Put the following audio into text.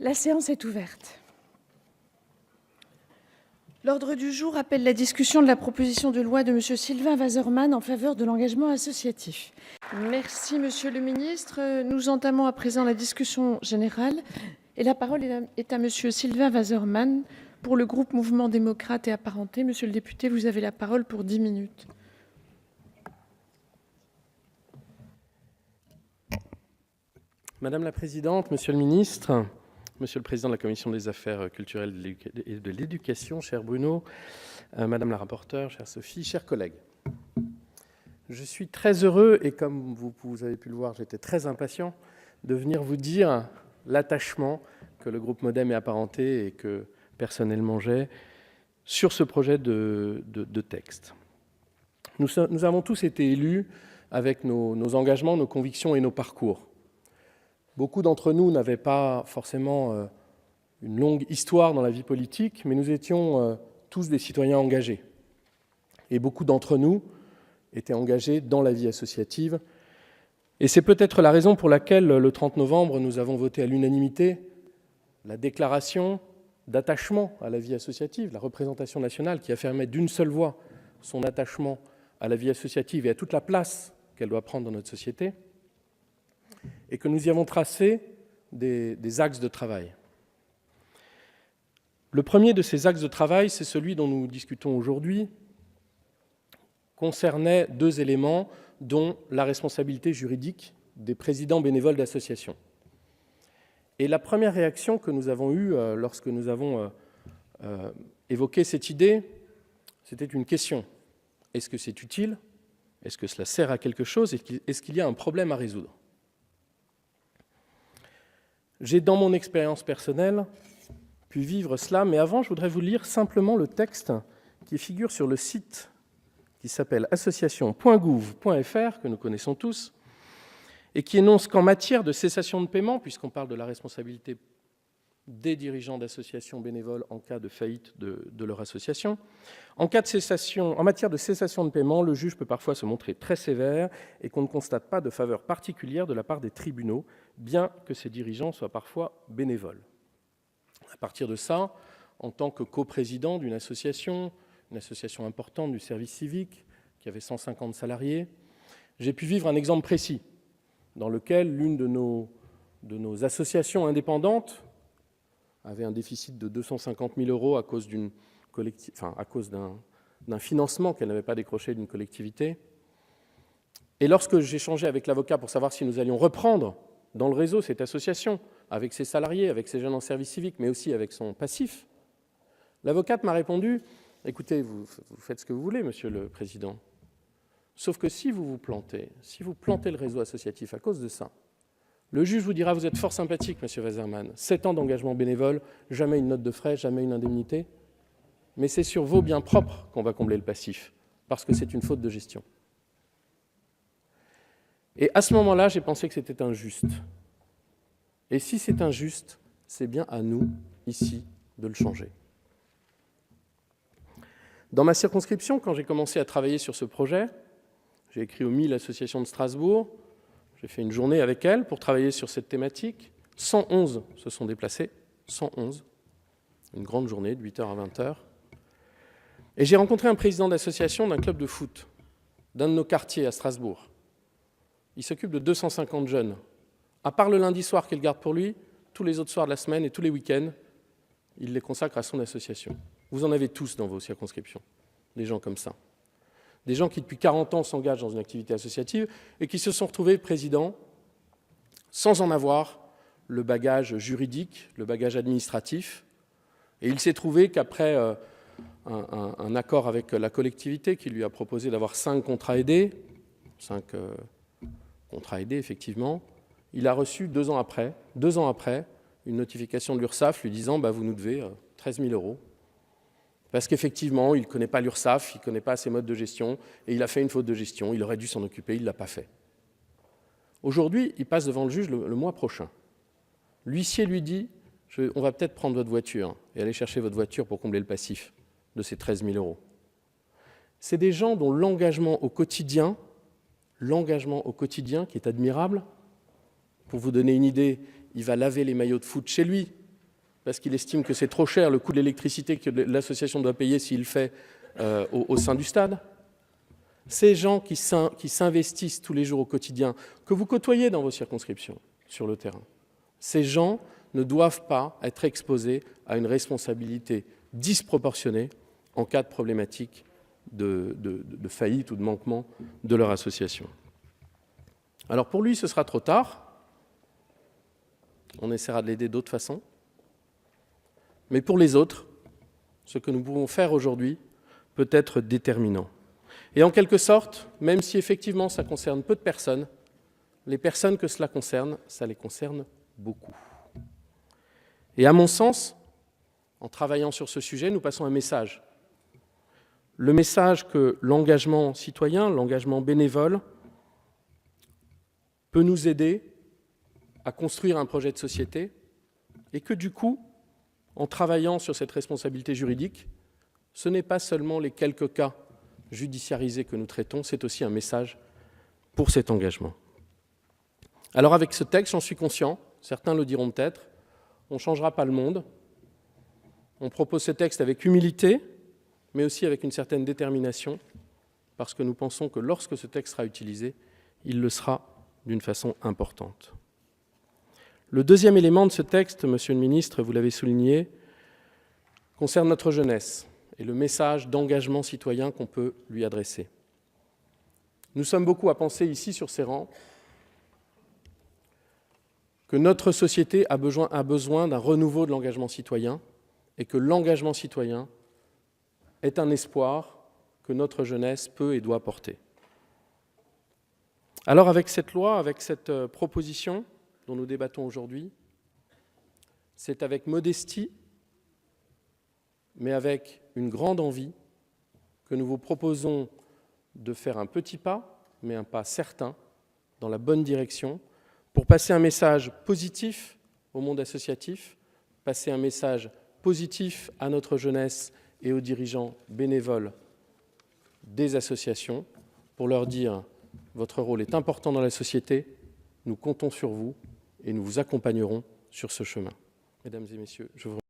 La séance est ouverte. L'ordre du jour appelle la discussion de la proposition de loi de M. Sylvain Waserman en faveur de l'engagement associatif. Merci, Monsieur le Ministre. Nous entamons à présent la discussion générale et la parole est à M. Sylvain Waserman pour le groupe Mouvement démocrate et apparenté. Monsieur le député, vous avez la parole pour 10 minutes. Madame la Présidente, Monsieur le Ministre, Monsieur le Président de la Commission des Affaires culturelles et de l'Éducation, cher Bruno, Madame la rapporteure, chère Sophie, chers collègues. Je suis très heureux, et comme vous avez pu le voir, j'étais très impatient de venir vous dire l'attachement que le groupe Modem et apparenté et que personnellement j'ai sur ce projet de texte. Nous avons tous été élus avec nos engagements, nos convictions et nos parcours. Beaucoup d'entre nous n'avaient pas forcément une longue histoire dans la vie politique, mais nous étions tous des citoyens engagés. Et beaucoup d'entre nous étaient engagés dans la vie associative. Et c'est peut-être la raison pour laquelle, le 30 novembre, nous avons voté à l'unanimité la déclaration d'attachement à la vie associative, la représentation nationale qui affirmait d'une seule voix son attachement à la vie associative et à toute la place qu'elle doit prendre dans notre société, et que nous y avons tracé des axes de travail. Le premier de ces axes de travail, c'est celui dont nous discutons aujourd'hui, concernait deux éléments, dont la responsabilité juridique des présidents bénévoles d'associations. Et la première réaction que nous avons eue lorsque nous avons évoqué cette idée, c'était une question. Est-ce que c'est utile ? Est-ce que cela sert à quelque chose ? Est-ce qu'il y a un problème à résoudre ? J'ai, dans mon expérience personnelle, pu vivre cela, mais avant, je voudrais vous lire simplement le texte qui figure sur le site qui s'appelle association.gouv.fr, que nous connaissons tous, et qui énonce qu'en matière de cessation de paiement, puisqu'on parle de la responsabilité des dirigeants d'associations bénévoles en cas de faillite de leur association, en matière de cessation de paiement, le juge peut parfois se montrer très sévère et qu'on ne constate pas de faveur particulière de la part des tribunaux, bien que ces dirigeants soient parfois bénévoles. À partir de ça, en tant que coprésident d'une association, une association importante du service civique, qui avait 150 salariés, j'ai pu vivre un exemple précis, dans lequel l'une de nos associations indépendantes avait un déficit de 250 000 € à cause d'un financement qu'elle n'avait pas décroché d'une collectivité. Et lorsque j'échangeais avec l'avocat pour savoir si nous allions reprendre dans le réseau cette association, avec ses salariés, avec ses jeunes en service civique, mais aussi avec son passif, l'avocate m'a répondu « Écoutez, vous faites ce que vous voulez, Monsieur le Président, sauf que si vous plantez le réseau associatif à cause de ça, le juge vous dira « Vous êtes fort sympathique, Monsieur Waserman, 7 ans d'engagement bénévole, jamais une note de frais, jamais une indemnité, mais c'est sur vos biens propres qu'on va combler le passif, parce que c'est une faute de gestion. » Et à ce moment-là, j'ai pensé que c'était injuste. Et si c'est injuste, c'est bien à nous, ici, de le changer. Dans ma circonscription, quand j'ai commencé à travailler sur ce projet, j'ai écrit aux 1000 associations de Strasbourg, j'ai fait une journée avec elles pour travailler sur cette thématique. 111 se sont déplacés, 111, une grande journée de 8h à 20h. Et j'ai rencontré un président d'association d'un club de foot, d'un de nos quartiers à Strasbourg. Il s'occupe de 250 jeunes. À part le lundi soir qu'il garde pour lui, tous les autres soirs de la semaine et tous les week-ends, il les consacre à son association. Vous en avez tous dans vos circonscriptions, des gens comme ça. Des gens qui, depuis 40 ans, s'engagent dans une activité associative et qui se sont retrouvés présidents sans en avoir le bagage juridique, le bagage administratif. Et il s'est trouvé qu'après un accord avec la collectivité qui lui a proposé d'avoir 5 contrats aidés, 5 contrats aidés, effectivement, il a reçu 2 ans après, une notification de l'URSSAF lui disant « Vous nous devez 13 000 €. Parce qu'effectivement, il ne connaît pas l'URSSAF, il ne connaît pas ses modes de gestion, et il a fait une faute de gestion, il aurait dû s'en occuper, il ne l'a pas fait. Aujourd'hui, il passe devant le juge le mois prochain. L'huissier lui dit « On va peut-être prendre votre voiture et aller chercher votre voiture pour combler le passif de ces 13 000 €. » C'est des gens dont l'engagement au quotidien, qui est admirable. Pour vous donner une idée, il va laver les maillots de foot chez lui, parce qu'il estime que c'est trop cher le coût de l'électricité que l'association doit payer s'il le fait au sein du stade. Ces gens qui s'investissent tous les jours au quotidien, que vous côtoyez dans vos circonscriptions, sur le terrain, ces gens ne doivent pas être exposés à une responsabilité disproportionnée en cas de problématique de faillite ou de manquement de leur association. Alors pour lui, ce sera trop tard. On essaiera de l'aider d'autres façons. Mais pour les autres, ce que nous pouvons faire aujourd'hui peut être déterminant. Et en quelque sorte, même si effectivement ça concerne peu de personnes, les personnes que cela concerne, ça les concerne beaucoup. Et à mon sens, en travaillant sur ce sujet, nous passons un message. Le message que l'engagement citoyen, l'engagement bénévole, peut nous aider à construire un projet de société et que du coup, en travaillant sur cette responsabilité juridique, ce n'est pas seulement les quelques cas judiciarisés que nous traitons, c'est aussi un message pour cet engagement. Alors avec ce texte, j'en suis conscient, certains le diront peut-être, on ne changera pas le monde. On propose ce texte avec humilité, mais aussi avec une certaine détermination, parce que nous pensons que lorsque ce texte sera utilisé, il le sera d'une façon importante. Le deuxième élément de ce texte, Monsieur le Ministre, vous l'avez souligné, concerne notre jeunesse et le message d'engagement citoyen qu'on peut lui adresser. Nous sommes beaucoup à penser ici, sur ces rangs, que notre société a besoin d'un renouveau de l'engagement citoyen et que l'engagement citoyen est un espoir que notre jeunesse peut et doit porter. Alors avec cette loi, avec cette proposition dont nous débattons aujourd'hui, c'est avec modestie, mais avec une grande envie, que nous vous proposons de faire un petit pas, mais un pas certain, dans la bonne direction, pour passer un message positif au monde associatif, passer un message positif à notre jeunesse et aux dirigeants bénévoles des associations, pour leur dire « Votre rôle est important dans la société, nous comptons sur vous et nous vous accompagnerons sur ce chemin ». Mesdames et messieurs, je vous remercie.